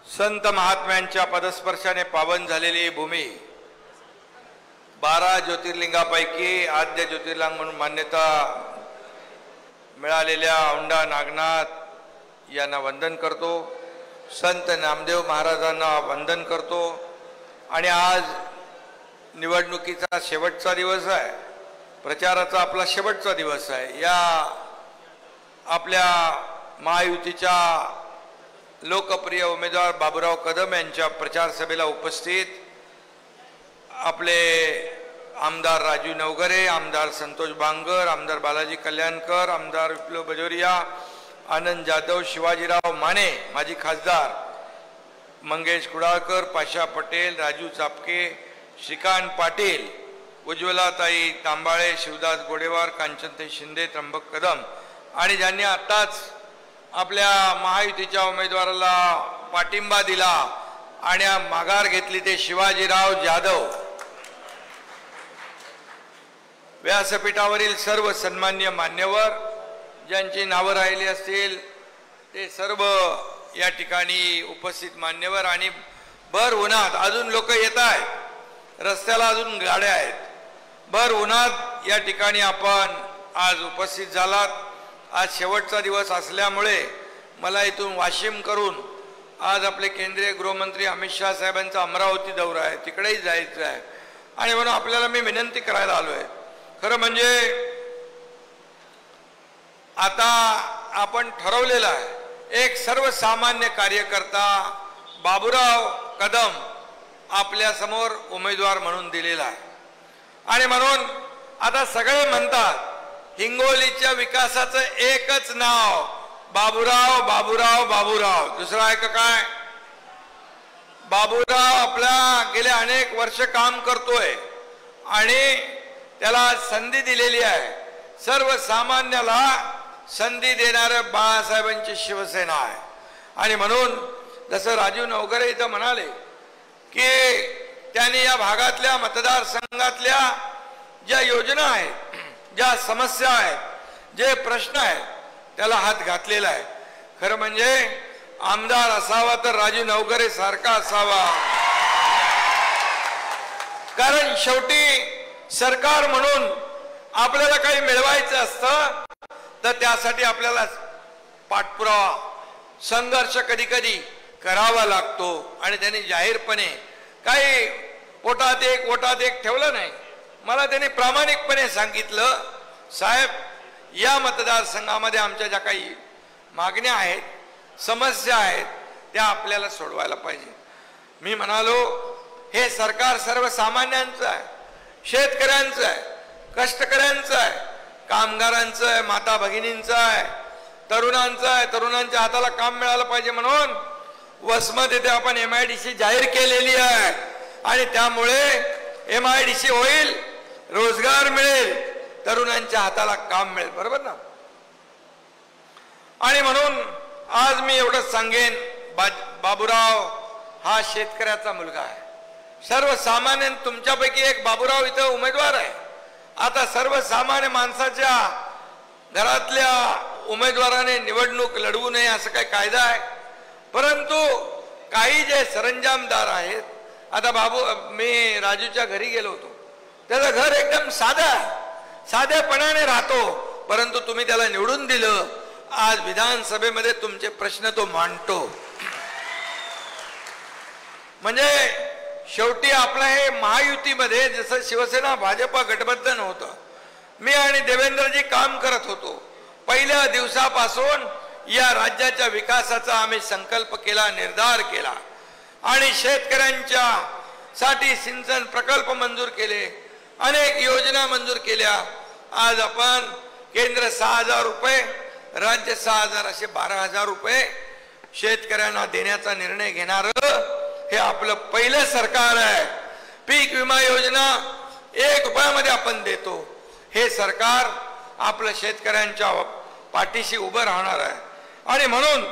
संत महात्म्यांच्या पदस्पर्शाने पावन झालेली भूमी 12 ज्योतिर्लिंगापैकी आद्य ज्योतिर्लिंग म्हणून मान्यता मिळालेल्या औंढा नागनाथ यांना वंदन करतो। संत नामदेव महाराजांना वंदन करतो। आणि आज निवडणुकीचा शेवटचा दिवस आहे, प्रचाराचा आपला शेवटचा दिवस आहे। या आपल्या महायुतीच्या लोकप्रिय उमेदवार बाबूराव कदम यांच्या प्रचार सभेला उपस्थित आपले आमदार राजू नवघरे, आमदार संतोष बांगर, आमदार बालाजी कल्याणकर, आमदार विप्लव बजोरिया, आनंद जाधव, शिवाजीराव माने, माजी खासदार मंगेश कुडाळकर, पाशा पटेल, राजू चापके, श्रीकांत पाटील, उज्ज्वलाताई तांबाळे, शिवदास गोडेवार, कांचनताई शिंदे, त्र्यंबक कदम आणि ज्यांनी आताच आपल्या महायुतीच्या उमेदवाराला पाठिंबा दिला आणि माघार घेतली ते शिवाजीराव जाधव। व्यासपीठावरील सर्व सन्मान्य मान्यवर ज्यांची नावे राहिली असतील ते सर्व या ठिकाणी उपस्थित मान्यवर आणि भर उन्हात अजून लोक येत आहेत, रस्त्याला अजून गाड्या आहेत, भर उन्हात या ठिकाणी आपण आज उपस्थित झालात। आज शेवटचा दिवस असल्यामुळे मला इथून वाशिम करून आज आपले केंद्रीय गृहमंत्री अमित शाह साहेबांचा अमरावती दौरा आहे, तिकडेही जायचं आहे आणि म्हणून आपल्याला मी विनंती करायला आलोय। खरं म्हणजे आता आपण ठरवलेलं आहे, एक सर्वसामान्य कार्यकर्ता बाबूराव कदम आपल्या समोर उमेदवार म्हणून दिलेला आहे आणि म्हणून आता सगळे म्हणतात हिंगोलीच्या विकासाचं एकच नाव बाबूराव बाबूराव बाबूराव, दुसरा आहे का काय? बाबूराव आपल्या गेले अनेक वर्ष काम करतोय आणि त्याला संधी दिलेली आहे। सर्वसामान्याला संधी देणारे बाळासाहेबांची शिवसेना आहे आणि म्हणून जसं राजू नवघरे इथं म्हणाले की त्यांनी या भागातल्या मतदारसंघातल्या ज्या योजना आहेत, ज्या समस्या आहेत, जे प्रश्न आहेत त्याला हात घातलेला आहे। खरं म्हणजे आमदार असावा तर राजू नवघरे सारखा असावा, कारण शेवटी सरकार म्हणून आपल्याला काही मिळवायचं असतं तर त्यासाठी आपल्याला पाठपुरावा संघर्ष कधी कधी करावा लागतो आणि त्यांनी जाहीरपणे काही पोटात एक ठेवलं नाही। मला त्यांनी प्रामाणिकपणे सांगितलं, साहेब या मतदारसंघामध्ये आमच्या ज्या काही मागण्या आहेत, समस्या आहेत त्या आपल्याला सोडवायला पाहिजे। मी म्हणालो हे सरकार सर्वसामान्यांचं आहे, शेतकऱ्यांचं आहे, कष्टकऱ्यांचं आहे, कामगारांचं आहे, माता भगिनींचं आहे, तरुणांचं आहे, तरुणांच्या हाताला काम मिळालं पाहिजे म्हणून वसमत येथे आपण MIDC जाहीर केलेली आहे आणि त्यामुळे MIDC होईल, रोजगार मिळेल, तरुणांच्या हाताला काम मिळेल, बरोबर ना? आणि म्हणून आज मी एवढंच सांगेन, बाबूराव हा शेतकऱ्याचा मुलगा आहे। सर्वसामान्य तुमच्यापैकी एक बाबूराव इथं उमेदवार आहे। आता सर्वसामान्य माणसाच्या घरातल्या उमेदवाराने निवडणूक लढवू नये असं काही कायदा आहे, परंतु काही जे सरंजामदार आहेत, आता मी राजूच्या घरी गेलो होतो, त्याचं घर एकदम साधं आहे, साधेपणाने राहतो, परंतु तुम्ही त्याला निवडून दिलं, आज विधानसभेमध्ये तुमचे प्रश्न तो मांडतो। म्हणजे शेवटी आपलं हे महायुतीमध्ये जसं शिवसेना भाजपा गठबंधन होतं, मी आणि देवेंद्रजी काम करत होतो। पहिल्या दिवसापासून या राज्याच्या विकासाचा आम्ही संकल्प केला, निर्धार केला आणि शेतकऱ्यांच्या साठी सिंचन प्रकल्प मंजूर केले, अनेक योजना मंजूर केल्या। आज आपण केंद्र 6,000 रुपये, राज्य 6,000 असे 12,000 रुपये शेतकऱ्यांना देण्याचा निर्णय घेणार हे आपलं पहिलं सरकार आहे। पीक विमा योजना 1 रुपयामध्ये आपण देतो। हे सरकार आपलं शेतकऱ्यांच्या पाठीशी उभं राहणार आहे आणि म्हणून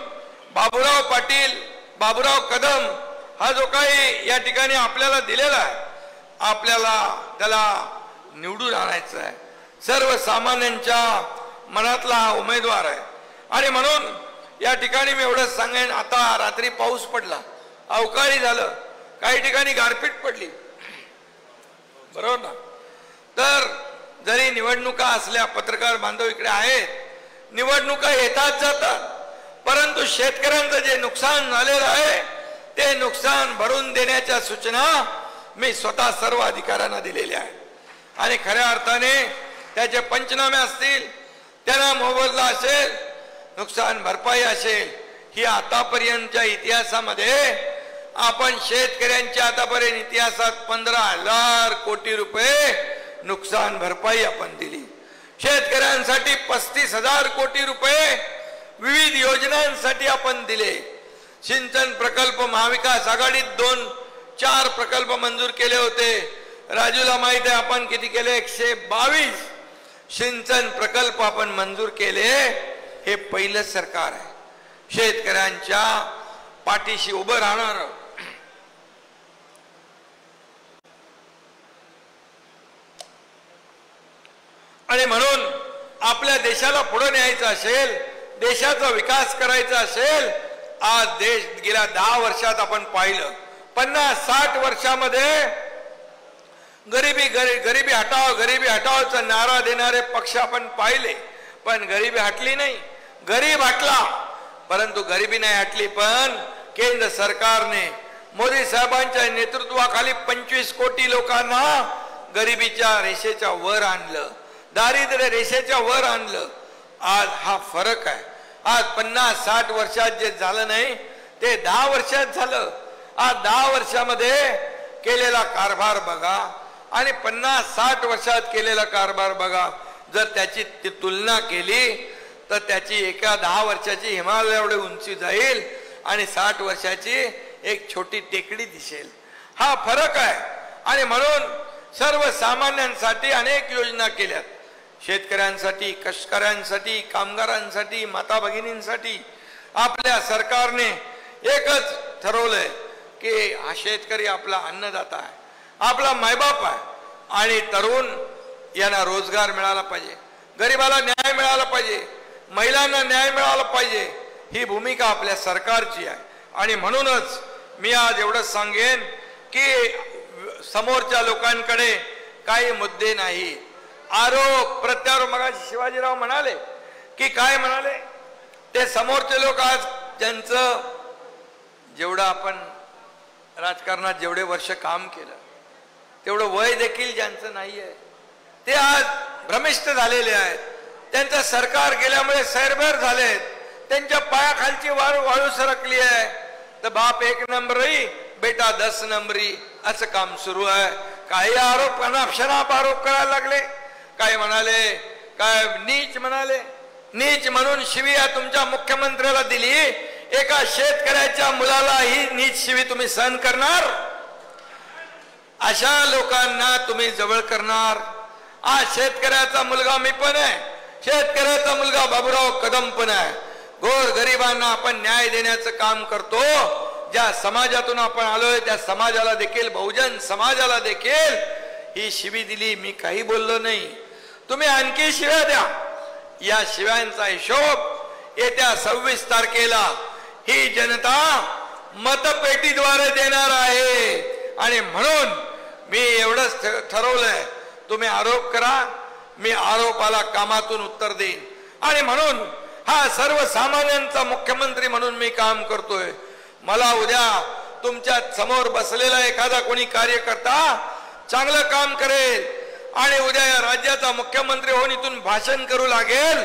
बाबूराव पाटील, बाबूराव कदम हा जो काही या ठिकाणी आपल्याला दिलेला आहे, आपल्याला त्याला निवडून आणायचं आहे। सर्वसामान्यांच्या मनातला हा उमेदवार आहे आणि म्हणून या ठिकाणी मी एवढंच सांगेन, आता रात्री पाऊस पडला, अवकाळी झालं, काही ठिकाणी गारपीट पडली, बरोबर ना. तर जरी निवडणुका असल्या, पत्रकार बांधव इकडे आहेत, निवडणुका येतात जातात, परंतु शेतकऱ्यांचं जे नुकसान झालेलं आहे ते नुकसान भरून देण्याच्या सूचना मी स्वतः सर्व अधिकाऱ्यांना दिलेल्या आहेत. आणि खऱ्या अर्थाने त्याचे पंचनामे असतील, त्यांना मोबदला असेल, नुकसान भरपाई असेल. ही आतापर्यंतच्या इतिहासामध्ये आपण शेतकऱ्यांच्या आतापर्यंत इतिहासात 15,000 कोटी रुपये नुकसान भरपाई आपण दिली. शेतकऱ्यांसाठी 35,000 कोटी रुपये विविध योजनांसाठी आपण दिले. सिंचन प्रकल्प महाविकास आघाडीत 2-4 प्रकल्प मंजूर केले होते. राजूला माहिती आहे आपण किती केले, 122 सिंचन प्रकल्प आपण मंजूर केले. हे पहिलं सरकार आहे शेतकऱ्यांच्या पाठीशी उभं राहणार. आणि म्हणून आपल्या देशाला पुढे न्यायचं असेल, देशाचा विकास करायचा असेल, आज देश गेल्या 10 वर्षात आपण पाहिलं, 50-60 वर्षामध्ये गरिबी हटाओचा नारा देणारे पक्ष आपण पाहिले, पण गरिबी हटली नाही. गरीब हटला, परंतु गरिबी नाही हटली. पण केंद्र सरकारने मोदी साहेबांच्या नेतृत्वाखाली 25 कोटी लोकांना गरिबीच्या रेषेच्या वर आणलं, दारिद्र्य रेषेच्या वर आणलं. आज हा फरक आहे. आज 50-60 वर्षात जे झालं नाही ते 10 वर्षात झालं. आज 10 वर्षामध्ये केलेला कारभार बघा आणि 50-60 वर्षात केलेला कारभार बघा. जर त्याची तुलना केली तर त्याची एका 10 वर्षाची हिमालय एवढी उंची जाईल आणि 60 वर्षाची एक छोटी टेकडी दिसेल. हा फरक आहे. आणि म्हणून सर्वसामान्यांसाठी अनेक योजना केल्यात, शेतकऱ्यांसाठी, कष्टकऱ्यांसाठी, कामगारांसाठी, माता भगिनींसाठी. आपल्या सरकारने एकच ठरवलंय की हा शेतकरी आपला अन्नदाता आहे, आपला मायबाप आहे. आणि तरुण यांना रोजगार मिळाला पाहिजे, गरिबाला न्याय मिळाला पाहिजे, महिलांना न्याय मिळाला पाहिजे. ही भूमिका आपल्या सरकारची आहे. आणि म्हणूनच मी आज एवढंच सांगेन की समोरच्या लोकांकडे काही मुद्दे नाही, आरोप प्रत्यारोप. मगाशी शिवाजीराव म्हणाले की काय म्हणाले, ते समोरचे लोक आज ज्यांचं जेवढं आपण राजकारणात जेवढे वर्ष काम केलं तेवढं वय देखील ज्यांचं नाही आहे ते आज भ्रमिष्ट झालेले आहेत. त्यांचं सरकार गेल्यामुळे सैरभर झालेत, त्यांच्या पायाखालची वाळू सरकली आहे. तर बाप 1 नंबरी, बेटा 10 नंबरी असं काम सुरू आहे. काही आरोप अनापशनाप आरोप करायला लागले. काय म्हणाले, काय नीच म्हणाले. नीच म्हणून शिवी तुमच्या मुख्यमंत्र्याला दिली, एका शेतकऱ्याच्या मुलाला ही नीच शिवी तुम्ही सहन करणार? अशा लोकांना तुम्ही जवळ करणार? आज शेतकऱ्याचा मुलगा मी पण आहे, शेतकऱ्याचा मुलगा बाबूराव कदम पण आहे. गोर गरिबांना आपण न्याय देण्याचं काम करतो. ज्या समाजातून आपण आलोय त्या समाजाला देखील, बहुजन समाजाला देखील ही शिवी दिली. मी काही बोललो नाही. तुम्ही आणखी शिव्या द्या. या शिव्यांचा हिशोब येत्या 26 तारखेला ही जनता मतपेटीद्वारे देणार आहे. आणि म्हणून मी एवढंच ठरवलंय, तुम्ही आरोप करा, मी आरोपाला कामातून उत्तर देईन. आणि म्हणून हा सर्वसामान्यांचा मुख्यमंत्री म्हणून मी काम करतोय. मला उद्या तुमच्या समोर बसलेला एखादा कोणी कार्यकर्ता चांगलं काम करेल आणि उद्या या राज्याचा मुख्यमंत्री होऊन इथून भाषण करू लागेल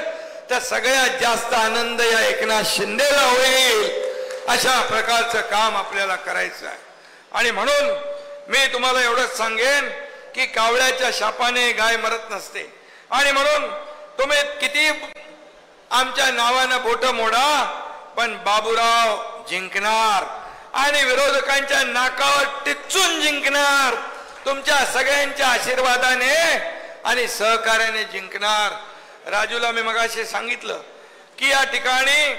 तर सगळ्यात जास्त आनंद या एकनाथ शिंदेला होईल. अशा प्रकारचं काम आपल्याला करायचं आहे. आणि म्हणून मी तुम्हाला एवढंच सांगेन की कावळ्याच्या शापाने गाय मरत नसते. आणि म्हणून तुम्ही किती आमच्या नावानं बोट मोडा, पण बाबूराव जिंकणार आणि विरोधकांच्या नाकावर टिच्चून जिंकणार. तुमच्या सगळ्यांच्या आशीर्वादाने आणि सहकार्याने जिंकणार. राजूला मी मगाशी सांगितलं की या ठिकाणी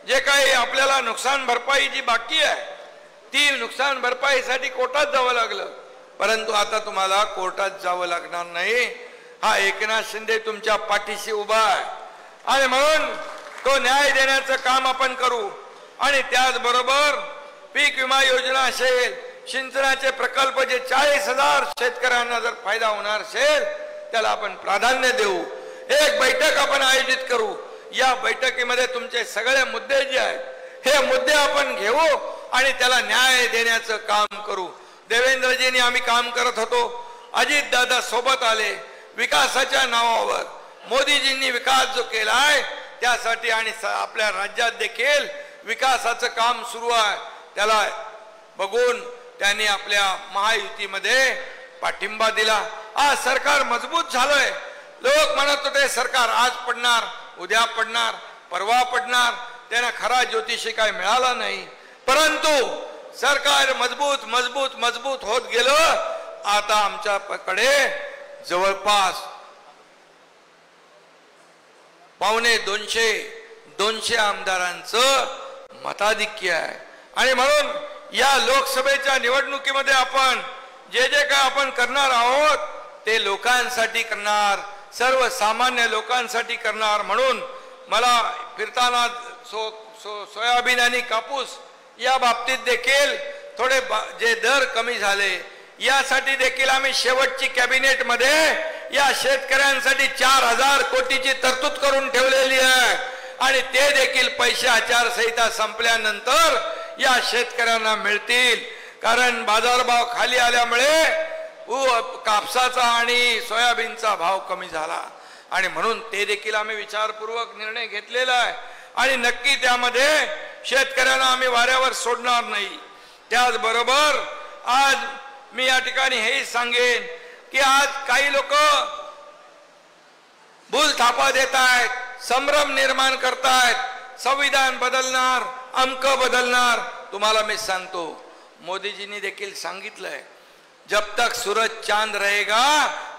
जे काही आपल्याला नुकसान भरपाई जी बाकी आहे ती नुकसान भरपाईसाठी कोर्टात जावं लागलं, परंतु आता तुम्हाला कोर्टात जावं लागणार नाही. हा एकनाथ शिंदे तुमच्या पाठीशी उभा आहे आणि म्हणून तो न्याय देण्याचं काम आपण करू. आणि त्याचबरोबर पीक विमा योजना असेल, सिंचनाचे प्रकल्प जे 40,000 शेतकऱ्यांना जर फायदा होणार असेल त्याला आपण प्राधान्य देऊ. एक बैठक आपण आयोजित करू. या बैठकीमध्ये तुमचे सगळे मुद्दे जे आहेत हे मुद्दे आपण घेऊ आणि त्याला न्याय देण्याचं काम करू. देवेंद्रजींनी आम्ही काम करत होतो, अजित दादा सोबत आले. विकासाच्या नावावर मोदीजींनी विकास जो केलाय त्यासाठी आणि आपल्या राज्यात देखील विकासाचं काम सुरू आहे. त्याला बघून त्यांनी आपल्या महायुतीमध्ये पाठिंबा दिला. आज सरकार मजबूत झालंय. लोक म्हणत होते सरकार आज पडणार, उद्या पडणार, परवा पडणार, त्यांना खरा ज्योतिषी काय मिळाला नाही. परंतु सरकार मजबूत मजबूत मजबूत होत गेलं. आता आमच्याकडे जवळपास 250 आमदारांचं मताधिक्य आहे. आणि म्हणून या लोकसभेच्या निवडणुकीमध्ये आपण जे जे काय आपण करणार आहोत ते लोकांसाठी करणार, सर्वसामान्य लोकांसाठी करणार. म्हणून मला फिरताना सोयाबीन आणि कापूस या बाबतीत देखील थोडे जे दर कमी झाले यासाठी देखील आम्ही शेवटची कॅबिनेट मध्ये या शेतकऱ्यांसाठी 4,000 कोटीची तरतूद करून ठेवलेली आहे. आणि ते देखील पैसे आचारसंहिता संपल्यानंतर या शेतकऱ्यांना मिळतील. कारण बाजारभाव खाली आल्यामुळे कापसाचा आणि सोयाबीनचा भाव कमी झाला आणि म्हणून ते देखील आम्ही विचारपूर्वक निर्णय घेतलेला आहे. आणि नक्की त्यामध्ये शेतकऱ्यांना आम्ही वाऱ्यावर सोडणार नाही. त्याचबरोबर आज मी या ठिकाणी हेही सांगेन की आज काही लोक भूल थापा देत आहेत, संभ्रम निर्माण करतायत, संविधान बदलणार, अंक बदलणार. तुम्हाला मी सांगतो, मोदीजींनी देखील सांगितलंय जब तक सूरज चांद रहेगा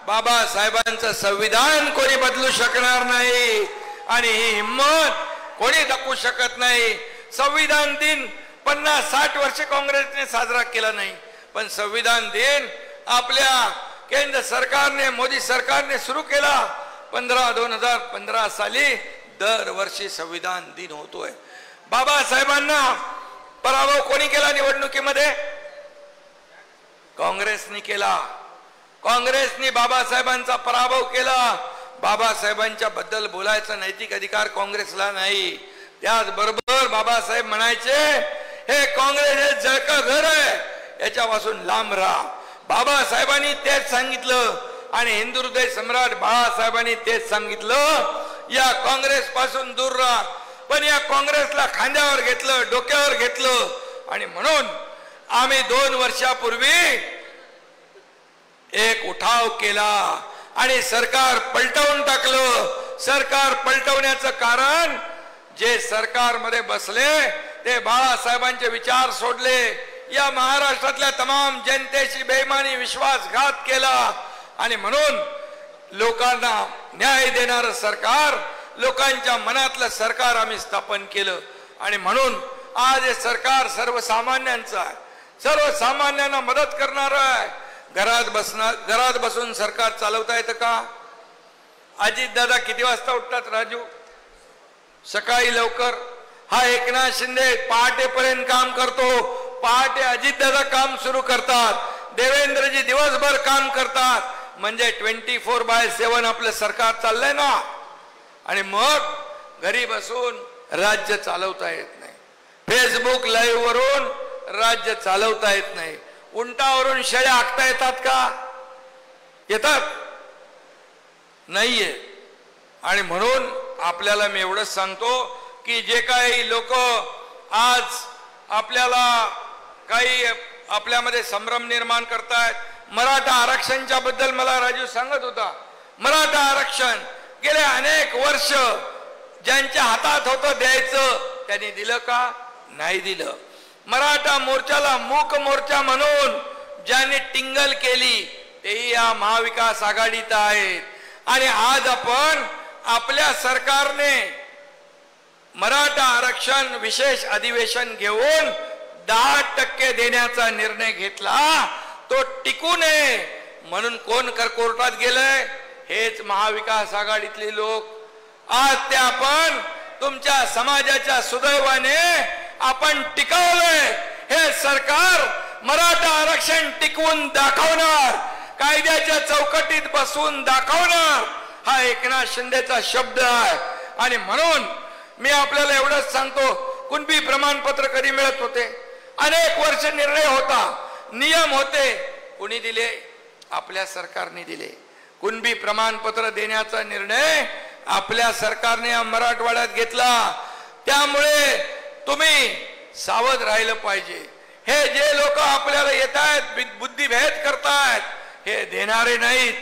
बाबासाहेबांचं संविधान कोणी बदलू शकणार नाही आणि ही हिम्मत कोणी दाखवू शकत नाही. संविधान दिन 50-60 वर्ष काँग्रेसने साजरा केला नाही, पण संविधान दिन आपल्या केंद्र सरकारने, मोदी सरकारने सुरू केला. 2015 साली दरवर्षी संविधान दिन होतोय. बाबासाहेबांना पराभव कोणी केला निवडणुकीमध्ये? काँग्रेसने केला. काँग्रेसने बाबासाहेबांचा पराभव केला. बाबासाहेबांच्या बद्दल बोलायचा नैतिक अधिकार काँग्रेसला नाही. त्याचबरोबर बाबासाहेब म्हणायचे हे काँग्रेस हे जळकं घर आहे, याच्यापासून लांब राहा. बाबासाहेबांनी तेच सांगितलं आणि हिंदू हृदय सम्राट बाळासाहेबांनी तेच सांगितलं, या काँग्रेस पासून दूर राहा. पण या काँग्रेसला खांद्यावर घेतलं, डोक्यावर घेतलं आणि म्हणून आम्ही 2 वर्षापूर्वी एक उठाव केला आणि सरकार पलटवून टाकलं. सरकार पलटवण्याचं कारण जे सरकारमध्ये बसले ते बाळासाहेबांचे विचार सोडले, या महाराष्ट्रातल्या तमाम जनतेशी बेईमानी विश्वासघात केला आणि म्हणून लोकांना न्याय देणारं सरकार, लोकांच्या मनातलं सरकार आम्ही स्थापन केलं. आणि म्हणून आज हे सरकार सर्वसामान्यांचं आहे, सर्वसामान्यांना मदत करणार आहे. घरात बसून सरकार चालवता येतं का? अजित दादा किती वाजता उठतात राजू? सकाळी लवकर. हा एकनाथ शिंदे पहाटेपर्यंत काम करतो, पहाटे अजितदादा काम सुरू करतात, देवेंद्रजी दिवसभर काम करतात. म्हणजे 24/7 आपलं सरकार चाललंय ना. आणि मग घरी बसून राज्य चालवता येत नाही, फेसबुक लाईव्ह वरून राज्य चालवता येत नाही. उंटावरून शेळ्या आखता येतात का? येतात? नाहीये. आणि म्हणून आपल्याला मी एवढंच सांगतो की जे काही लोक आज आपल्याला काही आपल्यामध्ये संभ्रम निर्माण करतायत, मराठा आरक्षणच्या बद्दल मला राजू सांगत होता. मराठा आरक्षण गेले अनेक वर्ष ज्यांच्या हातात होतं द्यायचं त्यांनी दिलं का? नाही दिलं. मराठा मोर्चाला मूक मोर्चा म्हणून ज्यांनी टिंगल केली तेही या महाविकास आघाडीत आहेत. आणि आज आपण आपल्या सरकारने मराठा आरक्षण विशेष अधिवेशन घेऊन 10% देण्याचा निर्णय घेतला. तो टिकू नये म्हणून कोण कोर्टात गेलंय? हेच महाविकास आघाडीतले लोक. आज ते आपण तुमच्या समाजाच्या सुदैवाने आपण टिकवलंय. हे सरकार मराठा आरक्षण टिकवून दाखवणार, कायद्याच्या चौकटीत बसवून दाखवणार, हा एकनाथ शिंदेचा शब्द आहे. आणि म्हणून मी आपल्याला एवढंच सांगतो, कुणबी प्रमाणपत्र कधी मिळत होते, अनेक वर्ष निर्णय होता, नियम होते, कुणी दिले? आपल्या सरकारने दिले. कुणबी प्रमाणपत्र देण्याचा निर्णय आपल्या सरकारने मराठवाड्यात घेतला. त्यामुळे तुम्ही सावध राहिलं पाहिजे. हे जे लोक आपल्याला येत आहेत, बुद्धिभेद करतायत, हे देणारे नाहीत.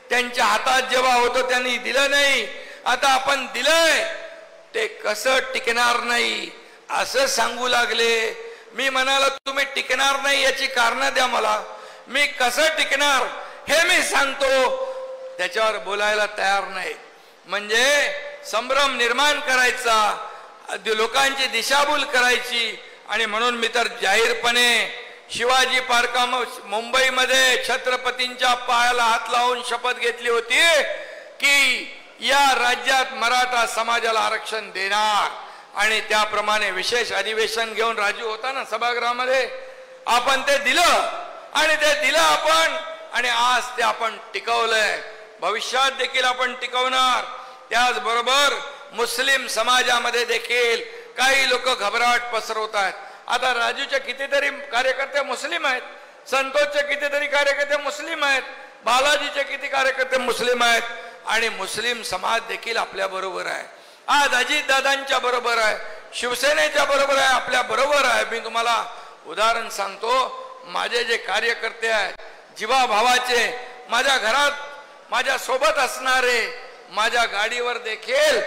त्यांच्या हातात जेव्हा होतं त्यांनी दिलं नाही, आता आपण दिलंय, ते कसं टिकणार नाही असं सांगू लागले. मी म्हणालो तुम्ही टिकणार नाही याची कारणं द्या मला, मी कसं टिकणार हे मी सांगतो. त्याच्यावर बोलायला तयार नाही. म्हणजे संभ्रम निर्माण करायचा, लोकांची दिशाभूल करायची. आणि म्हणून मी तर जाहीरपणे शिवाजी पार्का मुंबईमध्ये छत्रपतींच्या पायाला हात लावून शपथ घेतली होती की या राज्यात मराठा समाजाला आरक्षण देणार. आणि त्याप्रमाणे विशेष अधिवेशन घेऊन राजू होता ना सभागृहामध्ये, आपण ते दिलं आणि ते दिलं आपण. आणि आज ते आपण टिकवलंय, भविष्यात देखील आपण टिकवणार. त्याचबरोबर मुस्लिम समाजामध्ये देखील काही लोक घबराट पसरवत आहेत. आता राजूचे कितीतरी कार्यकर्ते मुस्लिम आहेत, संतोषचे कितीतरी कार्यकर्ते मुस्लिम आहेत, बालाजीचे किती कार्यकर्ते मुस्लिम आहेत. आणि मुस्लिम समाज देखील आपल्या बरोबर आहे. आज अजितदादांच्या बरोबर आहे, शिवसेनेच्या बरोबर आहे, आपल्या बरोबर आहे. मी तुम्हाला उदाहरण सांगतो, माझे जे कार्यकर्ते आहेत जीवा भावाचे, माझ्या घरात माझ्या सोबत असणारे, माझ्या गाडीवर देखील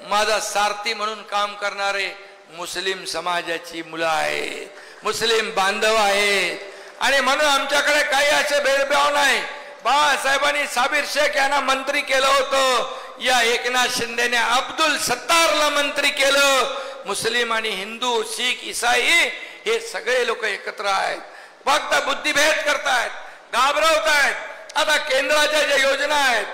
माझा सारथी म्हणून काम करणारे मुस्लिम समाजाची मुलं आहेत, मुस्लिम बांधव आहेत. आणि म्हणून आमच्याकडे काही असे भेदभाव नाही. बाळासाहेबांनी साबिर शेख यांना मंत्री केलं होतं, या एकनाथ शिंदेने अब्दुल सत्तारला मंत्री केलं. मुस्लिम आणि हिंदू, शीख, ईसाई हे सगळे लोक एकत्र आहेत. फक्त बुद्धिभेद करतायत, घाबरवतायत. आता केंद्राच्या ज्या योजना आहेत,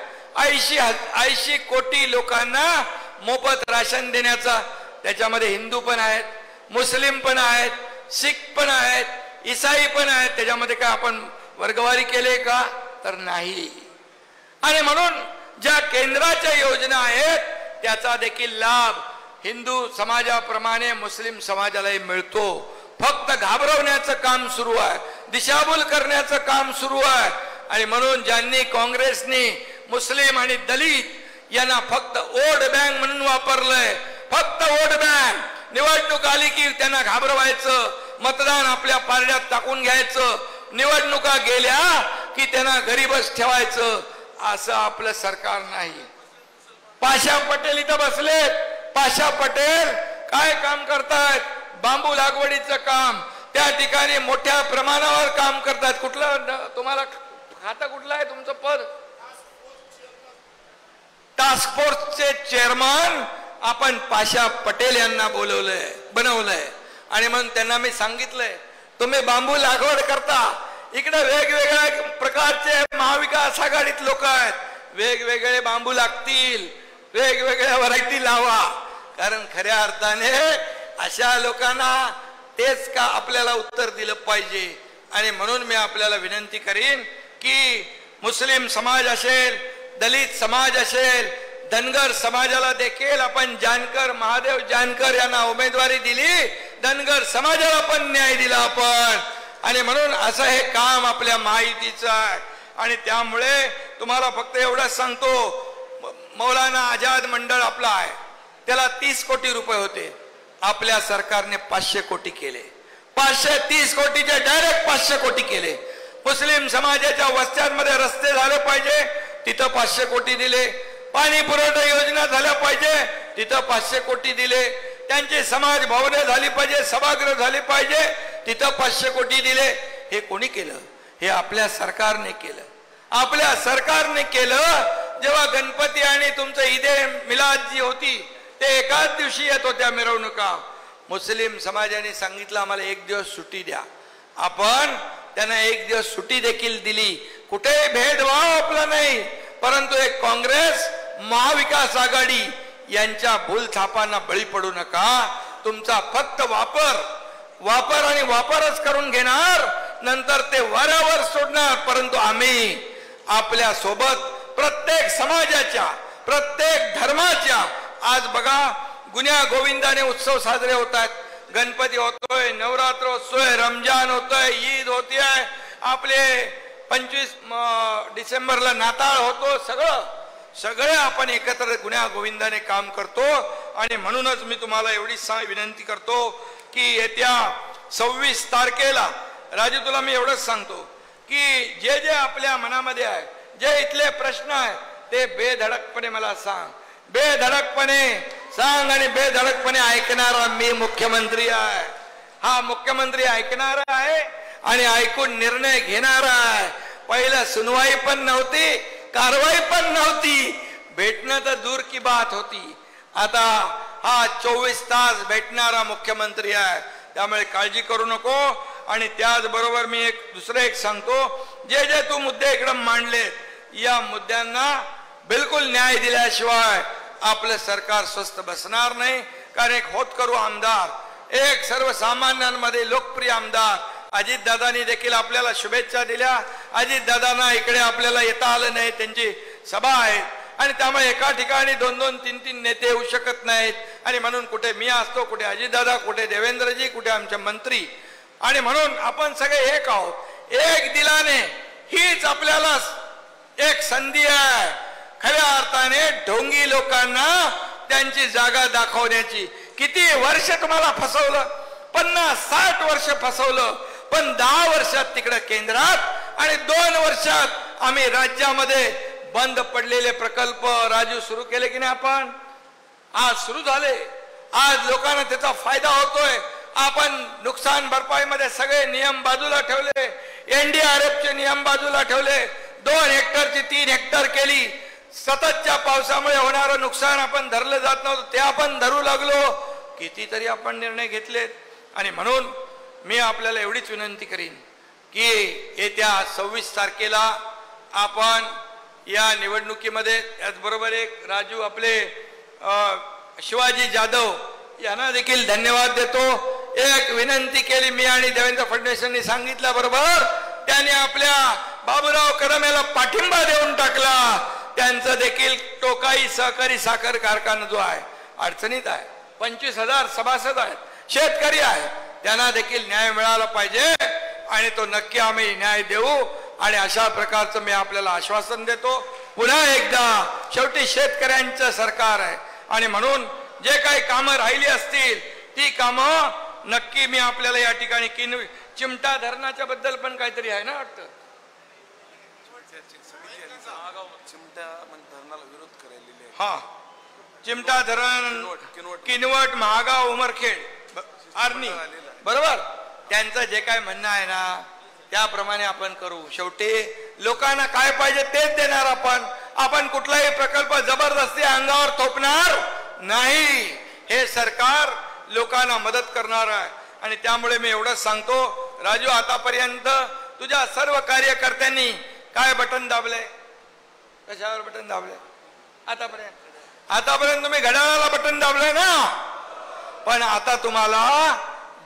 80 कोटी लोकांना मोफत राशन देण्याचा, त्याच्यामध्ये हिंदू पण आहेत, मुस्लिम पण आहेत, शीख पण आहेत, ईसाई पण आहेत. त्याच्यामध्ये काय आपण वर्गवारी केले का? तर नाही. आणि म्हणून ज्या केंद्राच्या योजना आहेत त्याचा देखील लाभ हिंदू समाजाप्रमाणे मुस्लिम समाजालाही मिळतो. फक्त घाबरवण्याचं काम सुरू आहे, दिशाभूल करण्याचं काम सुरू आहे. आणि म्हणून ज्यांनी काँग्रेसने मुस्लिम आणि दलित यांना फक्त वोट बँक म्हणून वापरलंय, फक्त वोट बँक, निवडणूक आली की त्यांना घाबरवायचं, मतदान आपल्या पारड्यात टाकून घ्यायचं, निवडणुका गेल्या की त्यांना गरीबच ठेवायचं, असं आपलं सरकार नाही. पाशा पटेल इथं बसलेत. पाशा पटेल काय काम करतायत? बांबू लागवडीचं काम. त्या ठिकाणी मोठ्या प्रमाणावर काम करतात. कुठलं तुम्हाला खाता कुठलं आहे तुमचं पद? टास्क फोर्सचे चेअरमन आपण पाशा पटेल यांना बनवलंय. आणि म्हणून त्यांना मी सांगितलंय, तुम्ही बांबू लागवड करता, इकडे वेगवेगळ्या प्रकारचे महाविकास आघाडीत लोक आहेत, वेगवेगळे बांबू लागतील, वेगवेगळ्या व्हरायटी लावा. कारण खऱ्या अर्थाने अशा लोकांना तेच का आपल्याला उत्तर दिलं पाहिजे. आणि म्हणून मी आपल्याला विनंती करीन की मुस्लिम समाज असेल, दलित समाज असेल, धनगर समाजाला देखील आपण जानकर, महादेव जानकर यांना उमेदवारी दिली, धनगर समाजाला पण न्याय दिला आपण. आणि म्हणून असं हे काम आपल्या महायुतीचं आहे. आणि त्यामुळे तुम्हाला फक्त एवढंच सांगतो, मौलाना आझाद मंडळ आपला आहे, त्याला 30 कोटी रुपये होते, आपल्या सरकारने 500 कोटी केले. 530 कोटीचे डायरेक्ट 500 कोटी केले. मुस्लिम समाजाच्या वस्त्यांमध्ये रस्ते झाले पाहिजे, तिथं 500 कोटी दिले. पाणी पुरवठा योजना झाल्या पाहिजे, तिथं 500 कोटी दिले. त्यांची समाज भवने झाली पाहिजे, सभागृह झाली पाहिजे, तिथं 500 कोटी दिले. हे कोणी केलं? हे आपल्या सरकारने केलं. आपल्या सरकारने केलं. जेव्हा गणपती आणि तुमचं ईदे मिलाद जी होती ते एकाच दिवशी येत होत्या मिरवणुका, मुस्लिम समाजाने सांगितलं आम्हाला 1 दिवस सुट्टी द्या. आपण त्यांना 1 दिवस सुट्टी देखील दिली. कुठेही भेदभाव आपला नाही. परंतु एक काँग्रेस, महाविकास आघाडी यांच्या भूलथापांना बळी पडू नका. तुमचा फक्त वापर वापर आणि वापरच करून घेणार, नंतर ते वाऱ्यावर सोडणार. परंतु आम्ही आपल्या सोबत प्रत्येक समाजाच्या, प्रत्येक धर्माच्या, आज बघा गुन्ह्या गोविंदाने उत्सव साजरे होत आहेत. गणपती होतोय, नवरात्र होतोय, रमजान होतोय, ईद होतीय, आपले 25 डिसेंबरला नाताळ होतो. सगळे आपण एकत्र गुन्ह्या गोविंदाने काम करतो. आणि म्हणूनच मी तुम्हाला एवढी विनंती करतो की येत्या 26 तारखेला राजू, तुला मी एवढंच सांगतो की जे जे आपल्या मनामध्ये आहे, जे इथले प्रश्न आहे, ते बेधडकपणे मला सांग, बेधडकपणे सांग. आणि बेधडकपणे ऐकणारा मी मुख्यमंत्री आहे. हा मुख्यमंत्री ऐकणारा आहे आणि ऐकून निर्णय घेणारा आहे. पहिलं सुनवाई पण नव्हती, कारवाई पण नव्हती, भेटणं तर दूर की बात होती. आता हा 24 तास भेटणारा मुख्यमंत्री आहे. त्यामुळे काळजी करू नको. आणि त्याचबरोबर मी दुसरं एक सांगतो, जे जे तू मुद्दे इकडे मांडले, या मुद्द्यांना बिलकुल न्याय दिल्याशिवाय आपलं सरकार स्वस्थ बसणार नाही. कारण एक होतकरू आमदार, एक सर्वसामान्यांमध्ये लोकप्रिय आमदार अजितदादांनी देखील आपल्याला शुभेच्छा दिल्या. अजितदादांना इकडे आपल्याला येता आलं नाही, त्यांची सभा आहे आणि त्यामुळे एका ठिकाणी 2-2, 3-3 नेते येऊ शकत नाहीत. आणि म्हणून कुठे मी असतो, कुठे अजितदादा, कुठे देवेंद्रजी, कुठे आमचे मंत्री. आणि म्हणून आपण सगळे एक आहोत, एक दिलाने. हीच आपल्याला एक संधी आहे खऱ्या अर्थाने ढोंगी लोकांना त्यांची जागा दाखवण्याची. किती वर्ष तुम्हाला फसवलं, 50-60 वर्ष फसवलं, पण 10 वर्षात तिकडे केंद्रात आणि 2 वर्षात आम्ही राज्यामध्ये बंद पडलेले प्रकल्प राजू सुरू केले की नाही. आपण आज सुरू झाले, आज लोकांना त्याचा फायदा होतोय. आपण नुकसान भरपाईमध्ये सगळे नियम बाजूला ठेवले, NDRFचे नियम बाजूला ठेवले, 2 हेक्टरची 3 हेक्टर केली. सततच्या पावसामुळे होणारं नुकसान आपण धरलं जात नव्हतं, ते आपण धरू लागलो. कितीतरी आपण निर्णय घेतलेत. आणि म्हणून मी आपल्याला एवढीच विनंती करीन की येत्या 26 तारखेला आपण या निवडणुकीमध्ये, त्याचबरोबर एक राजू आपले शिवाजी जाधव यांना देखील धन्यवाद देतो. एक विनंती केली मी आणि देवेंद्र फडणवीसांनी सांगितल्याबरोबर त्यांनी आपल्या बाबूराव कदम याला पाठिंबा देऊन टाकला. त्यांचं देखील टोकाई सहकारी साखर कारखाना जो आहे अडचणीत आहे, 25,000 सभासद आहेत, शेतकरी आहे, त्यांना देखील न्याय मिळाला पाहिजे आणि तो नक्की आम्ही न्याय देऊ. आणि अशा प्रकारचं मी आपल्याला आश्वासन देतो. पुन्हा एकदा शेवटी शेतकऱ्यांचं सरकार आहे आणि म्हणून जे काही कामं राहिली असतील ती कामं नक्की मी आपल्याला या ठिकाणी चिमटा धरणाच्या बद्दल पण काहीतरी आहे ना वाटतं, हा चिमटा धरण, किनवट, महागाव, उमरखेड, आर्णी, बरोबर. त्यांचं जे काय म्हणणं आहे ना त्याप्रमाणे आपण करू. शेवटी लोकांना काय पाहिजे तेच देणार आपण कुठलाही प्रकल्प जबरदस्ती अंगावर थोपणार नाही. हे सरकार लोकांना मदत करणार आहे. आणि त्यामुळे मी एवढंच सांगतो राजू, आतापर्यंत तुझ्या सर्व कार्यकर्त्यांनी काय बटन दाबले, कशावर बटन दाबले? आतापर्यंत तुम्ही घड्याळाला बटन दाबले ना, पण आता तुम्हाला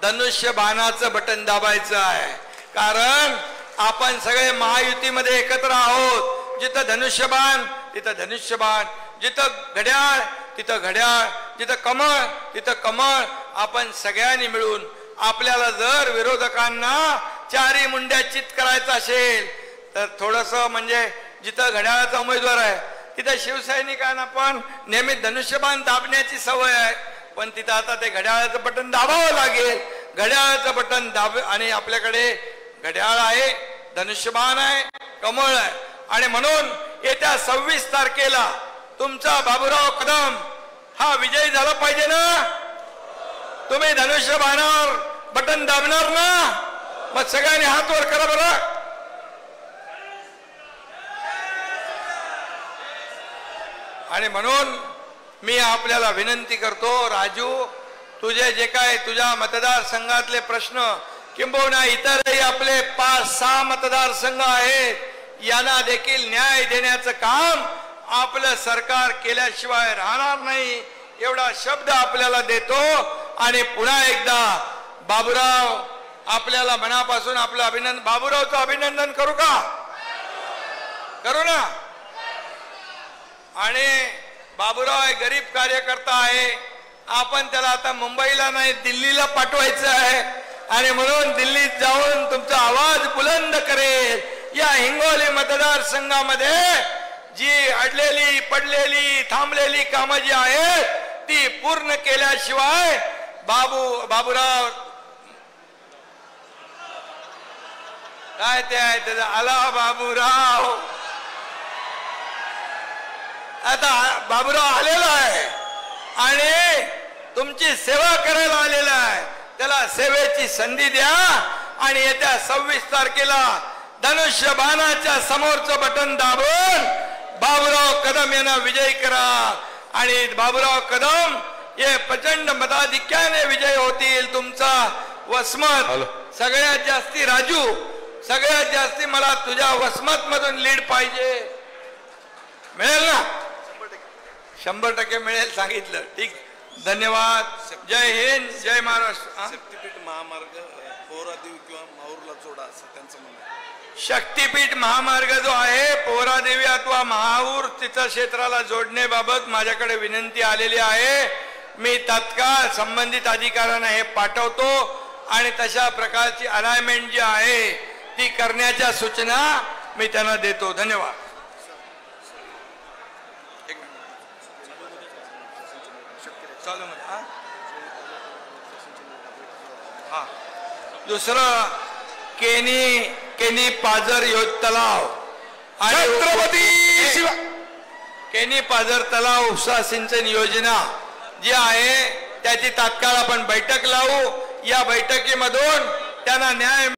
धनुष्यबाणाचं बटन दाबायचं आहे. कारण आपण सगळे महायुतीमध्ये एकत्र आहोत. जिथं धनुष्यबाण तिथं धनुष्यबाण, जिथं घड्याळ तिथं घड्याळ, जिथं कमळ तिथं कमळ. आपण सगळ्यांनी मिळून आपल्याला जर विरोधकांना चारी मुंड्या चित करायचं असेल तर थोडस म्हणजे जिथं घड्याळाचा उमेदवार आहे तिथं शिवसैनिकांना पण नेहमी धनुष्यबाण दाबण्याची सवय आहे, पण तिथं आता ते घड्याळाचं बटन दाबावं लागेल. घड्याळाचं बटन दाब आणि आपल्याकडे घड्याळ आहे, धनुष्यबाण आहे, कमळ आहे. आणि म्हणून येत्या 26 तारखेला तुमचा बाबूराव कदम हा विजयी झाला पाहिजे ना. तुम्ही धनुष्यबाणावर बटन दाबणार ना? मग सगळ्यांनी हात वर करा बरं. आणि म्हणून मी आपल्याला विनंती करतो राजू, तुझे जे काय तुझ्या मतदारसंघातले प्रश्न किंबहुना इतरही आपले 5-6 मतदारसंघ आहेत, यांना देखील न्याय देण्याचं काम आपलं सरकार केल्याशिवाय राहणार नाही एवढा शब्द आपल्याला देतो. आणि पुन्हा एकदा बाबूराव आपल्याला मनापासून आपलं अभिनंदन, बाबूरावचं अभिनंदन करू का? करू ना. आणि बाबूराव हे गरीब कार्यकर्ता आहे. आपण त्याला आता मुंबईला नाही दिल्लीला पाठवायचं आहे आणि म्हणून दिल्लीत जाऊन तुमचा आवाज बुलंद करेल. या हिंगोली मतदारसंघामध्ये जी अडलेली पडलेली थांबलेली कामं जी आहेत ती पूर्ण केल्याशिवाय बाबूराव काय ते आहे त्याचा आला बाबूराव. आता बाबूराव आलेला आहे आणि तुमची सेवा करायला आलेला आहे. त्याला सेवेची संधी द्या आणि येत्या 26 तारखेला धनुष्यबाणाच्या समोरचं बटन दाबून बाबूराव कदम यांना विजयी करा. आणि बाबूराव कदम हे प्रचंड मताधिक्याने विजय होतील. तुमचा वसमत सगळ्यात जास्ती राजू, सगळ्यात जास्ती मला तुझ्या वसमत मधून लीड पाहिजे. मिळेल ना? 100% मिळेल सांगितलं. ठीक, धन्यवाद. जय हिंद, जय महाराष्ट्र. शक्तीपीठ महामार्ग पोहरादेवी किंवा माहूरला जोडा असं त्यांचं म्हणणं आहे. शक्तीपीठ महामार्ग जो आहे पोहरादेवी अथवा महाऊर तीर्थक्षेत्राला जोडण्याबाबत माझ्याकडे विनंती आलेली आहे. मी तात्काळ संबंधित अधिकाऱ्यांना हे पाठवतो आणि तशा प्रकारची अलाइनमेंट जी आहे ती करण्याच्या सूचना मी त्यांना देतो. धन्यवाद. दुसरं केनी पाझर तलाव आणि छत्रपती केनी पाझर तलाव उपसा सिंचन योजना जी आहे त्याची तात्काळ आपण बैठक लावू. या बैठकीमधून त्यांना न्याय